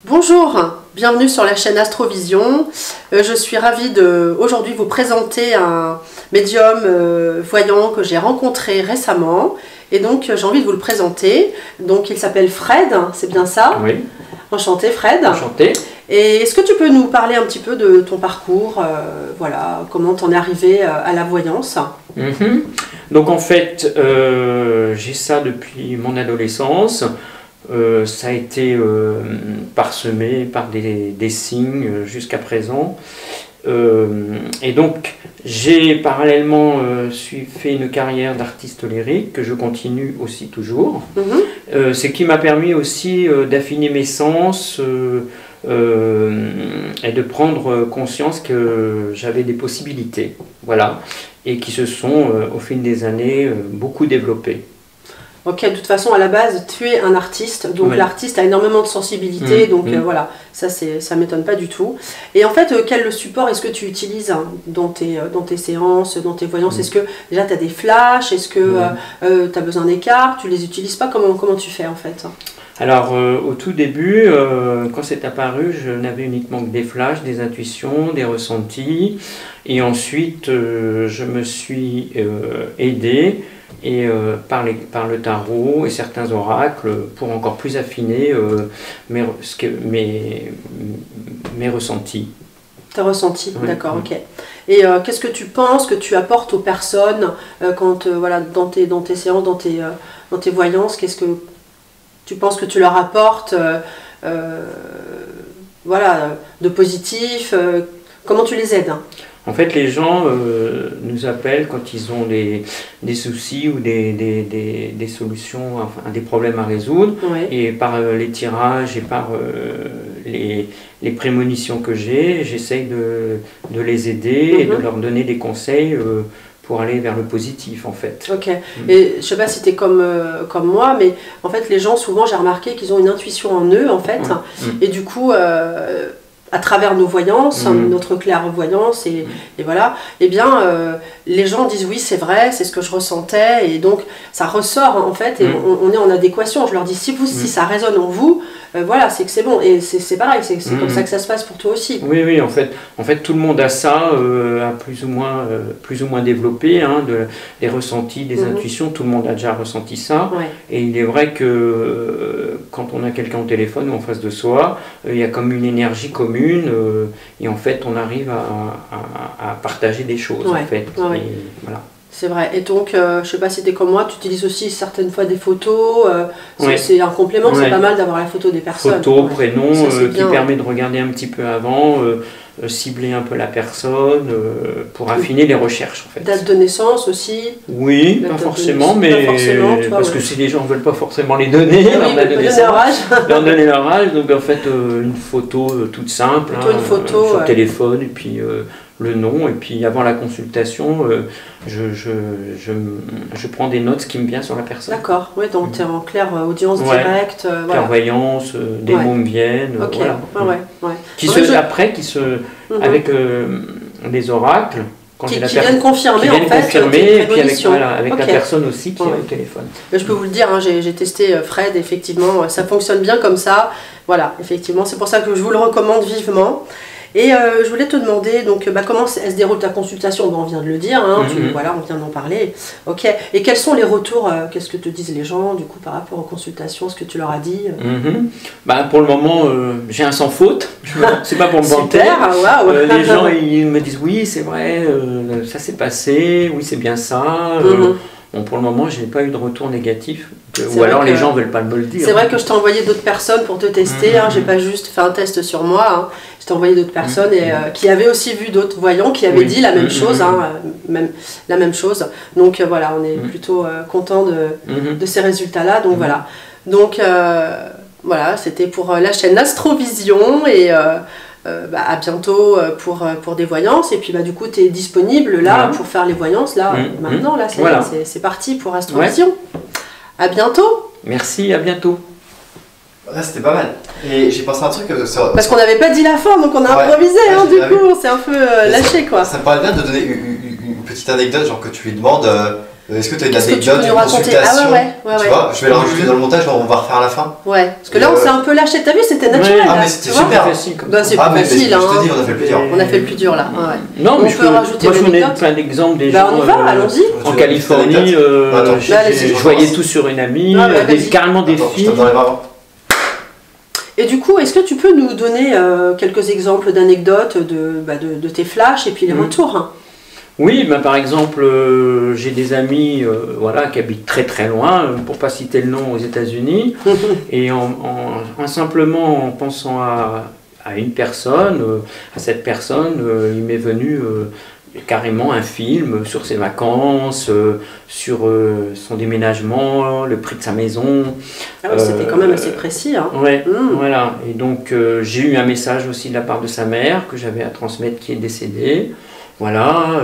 Bonjour, bienvenue sur la chaîne Astrovision. Je suis ravie de aujourd'hui vous présenter un médium voyant que j'ai rencontré récemment. Et donc j'ai envie de vous le présenter. Donc il s'appelle Fred, c'est bien ça? Oui. Enchanté Fred. Enchanté. Et est-ce que tu peux nous parler un petit peu de ton parcours, voilà, comment t'en es arrivé à la voyance? Donc en fait, j'ai ça depuis mon adolescence. Ça a été parsemé par des signes jusqu'à présent. Et donc j'ai parallèlement fait une carrière d'artiste lyrique que je continue aussi toujours. Ce qui m'a permis aussi d'affiner mes sens et de prendre conscience que j'avais des possibilités, voilà, et qui se sont au fil des années beaucoup développées. Ok, de toute façon, à la base, tu es un artiste, donc Oui. L'artiste a énormément de sensibilité, donc voilà, ça m'étonne pas du tout. Et en fait, quel support est-ce que tu utilises dans tes séances, dans tes voyances? Est-ce que déjà tu as des flashs? Est-ce que tu as besoin des cartes? Tu les utilises pas? Comment tu fais en fait? Alors, au tout début, quand c'est apparu, je n'avais uniquement que des flashs, des intuitions, des ressentis, et ensuite, je me suis aidé par le tarot et certains oracles pour encore plus affiner mes ressentis. Tes ressentis, Oui, d'accord, oui. ok. Et qu'est-ce que tu penses que tu apportes aux personnes quand, voilà, dans tes séances, dans tes voyances? Qu'est-ce que tu penses que tu leur apportes voilà, de positif? Comment tu les aides? En fait, les gens nous appellent quand ils ont des soucis ou des solutions, enfin des problèmes à résoudre. Ouais. Et par les tirages et par les prémonitions que j'essaye de les aider et de leur donner des conseils pour aller vers le positif, en fait. Ok. Et je sais pas si tu es comme moi, mais en fait, les gens, souvent, j'ai remarqué qu'ils ont une intuition en eux, en fait. Et du coup, à travers nos voyances, notre clairvoyance, et voilà, eh bien, les gens disent oui, c'est vrai, c'est ce que je ressentais, et donc ça ressort en fait, et on est en adéquation. Je leur dis si ça résonne en vous, voilà, c'est que c'est bon, et c'est pareil, c'est comme ça que ça se passe pour toi aussi. Oui, oui, en fait, tout le monde a ça, a plus ou moins développé, hein, des ressentis, des intuitions. Tout le monde a déjà ressenti ça. Ouais. Et il est vrai que quand on a quelqu'un au téléphone ou en face de soi, il y a comme une énergie commune, et en fait, on arrive à partager des choses, Ouais. en fait. Ouais. Et voilà. C'est vrai. Et donc, je sais pas si t'es comme moi, tu utilises aussi certaines fois des photos. Ouais. C'est un complément, Ouais. c'est pas mal d'avoir la photo des personnes. Photo, Ouais. prénom, Ça, c'est qui bien. permet de regarder un petit peu avant, cibler un peu la personne, pour affiner les recherches, en fait. Date de naissance aussi. Oui, La pas date de forcément, naissance, mais pas forcément, tu vois, parce ouais. que si les gens ne veulent pas forcément les donner, Oui, leur date de donner naissance, leur âge. leur donner leur âge, donc en fait une photo toute simple, Plutôt une photo, sur ouais. téléphone, et puis le nom, et puis avant la consultation, je prends des notes, ce qui me vient sur la personne. D'accord, ouais, donc tu es en claire audience Ouais. directe. Voilà. Clairvoyance, des Ouais. mots me viennent, Ok, voilà. ouais. Qui En fait, après, avec les oracles, quand j'ai la qui viennent confirmer qui en viennent fait confirmer, tes et puis avec prémonitions. la Ok. personne aussi qui Ouais. est au téléphone. Mais je peux vous le dire, hein, j'ai testé Fred, effectivement, ça fonctionne bien comme ça. Voilà, effectivement, c'est pour ça que je vous le recommande vivement. Et je voulais te demander, donc, comment elle se déroule ta consultation? On vient de le dire, hein, voilà, on vient d'en parler. Ok. Et quels sont les retours? Qu'est-ce que te disent les gens, du coup, par rapport aux consultations? Ce que tu leur as dit? Bah, pour le moment, j'ai un sans faute. C'est pas pour me vanter. Super, waouh. Les gens ils me disent oui, c'est vrai, ça s'est passé, oui, c'est bien ça. Bon, pour le moment, je n'ai pas eu de retour négatif. Ou alors les gens ne veulent pas me le dire. C'est vrai que je t'ai envoyé d'autres personnes pour te tester. J'ai pas juste fait un test sur moi. Hein. Je t'ai envoyé d'autres personnes qui avaient aussi vu d'autres voyants qui avaient dit la même chose, même la même chose. Donc voilà, on est plutôt content de ces résultats-là. Donc voilà. Donc voilà, c'était pour la chaîne Astrovision et à bientôt pour des voyances. Et puis du coup, tu es disponible là pour faire les voyances là maintenant. Là, c'est parti pour Astrovision. Ouais. À bientôt. Merci, à bientôt. Ouais, c'était pas mal. Et j'ai pensé à un truc. Parce qu'on n'avait pas dit la fin, donc on a improvisé, hein, du coup, on s'est un peu lâché, quoi. Ça me paraît bien de donner une petite anecdote, genre que tu lui demandes Est-ce que tu as une Qu'est-ce que tu anecdote, peux une nous raconter? consultation? Ah ouais. Tu vois, je vais la rajouter dans le montage, on va refaire à la fin. Ouais, parce que là, on s'est un peu lâché. T'as vu, c'était naturel. Ouais. Ah, là, mais tu c'était vois. super. facile comme Bah, ça. c'est Ah, plus mais facile. je te Hein. dis, on a fait le plus dur. On a fait le plus dur, là. Ouais. Non, mais On peut rajouter moi je une connais anecdote. plein d'exemples des Bah, gens. on y va, allons-y. En Californie, Attends, allez-y, je voyais tout sur une amie, Ah, ouais, vas-y. carrément des Attends, je filles. tape dans les mains. Et du coup, est-ce que tu peux nous donner quelques exemples d'anecdotes de tes flashs et puis les retours, hein? Oui, ben par exemple, j'ai des amis voilà, qui habitent très très loin, pour pas citer le nom, aux États-Unis, et simplement en pensant à une personne, à cette personne, il m'est venu carrément un film sur ses vacances, sur son déménagement, le prix de sa maison. Ah oui, c'était quand même assez précis. Hein. Ouais, voilà. Et donc j'ai eu un message aussi de la part de sa mère que j'avais à transmettre qui est décédée. Voilà.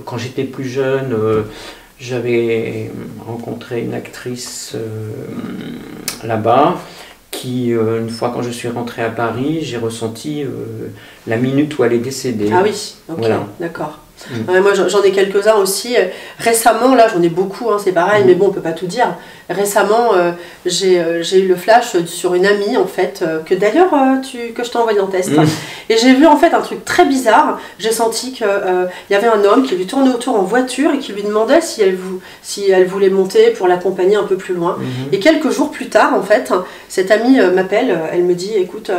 Quand j'étais plus jeune, j'avais rencontré une actrice là-bas qui, une fois quand je suis rentré à Paris, j'ai ressenti la minute où elle est décédée. Ah oui, ok, voilà. d'accord. Ouais, moi j'en ai quelques-uns aussi. Récemment, là j'en ai beaucoup, hein, c'est pareil, mais bon, on peut pas tout dire. Récemment, j'ai eu le flash sur une amie en fait, que d'ailleurs que je t'ai envoyé en test. Et j'ai vu en fait un truc très bizarre. J'ai senti qu'il y avait un homme qui lui tournait autour en voiture et qui lui demandait si elle voulait monter pour l'accompagner un peu plus loin. Et quelques jours plus tard, en fait, cette amie m'appelle, elle me dit, écoute,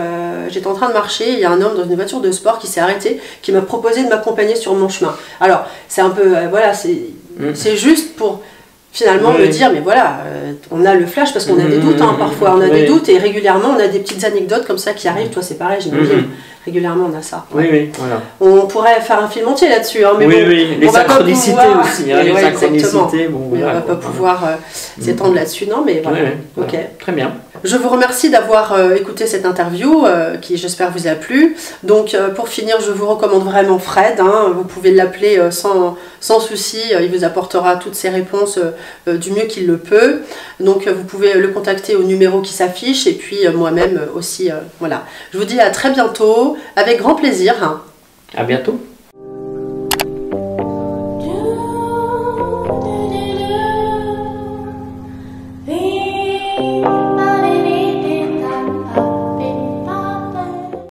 j'étais en train de marcher, il y a un homme dans une voiture de sport qui s'est arrêté, qui m'a proposé de m'accompagner sur mon chemin. Alors, c'est un peu, voilà, c'est juste pour finalement me dire, mais voilà, on a le flash parce qu'on a des doutes, hein, parfois on a des doutes et régulièrement on a des petites anecdotes comme ça qui arrivent. Toi, c'est pareil, j'imagine. Régulièrement, on a ça. Ouais. Oui, voilà. On pourrait faire un film entier là-dessus, hein, mais bon, les synchronicités aussi, hein, les synchronicités. Bon, mais voilà, on va pas pouvoir s'étendre là-dessus, non, mais voilà. Voilà. Ok. Très bien. Je vous remercie d'avoir écouté cette interview qui, j'espère, vous a plu. Donc, pour finir, je vous recommande vraiment Fred. Hein, vous pouvez l'appeler sans souci. Il vous apportera toutes ses réponses du mieux qu'il le peut. Donc, vous pouvez le contacter au numéro qui s'affiche et puis moi-même aussi. Voilà. Je vous dis à très bientôt, avec grand plaisir. À bientôt.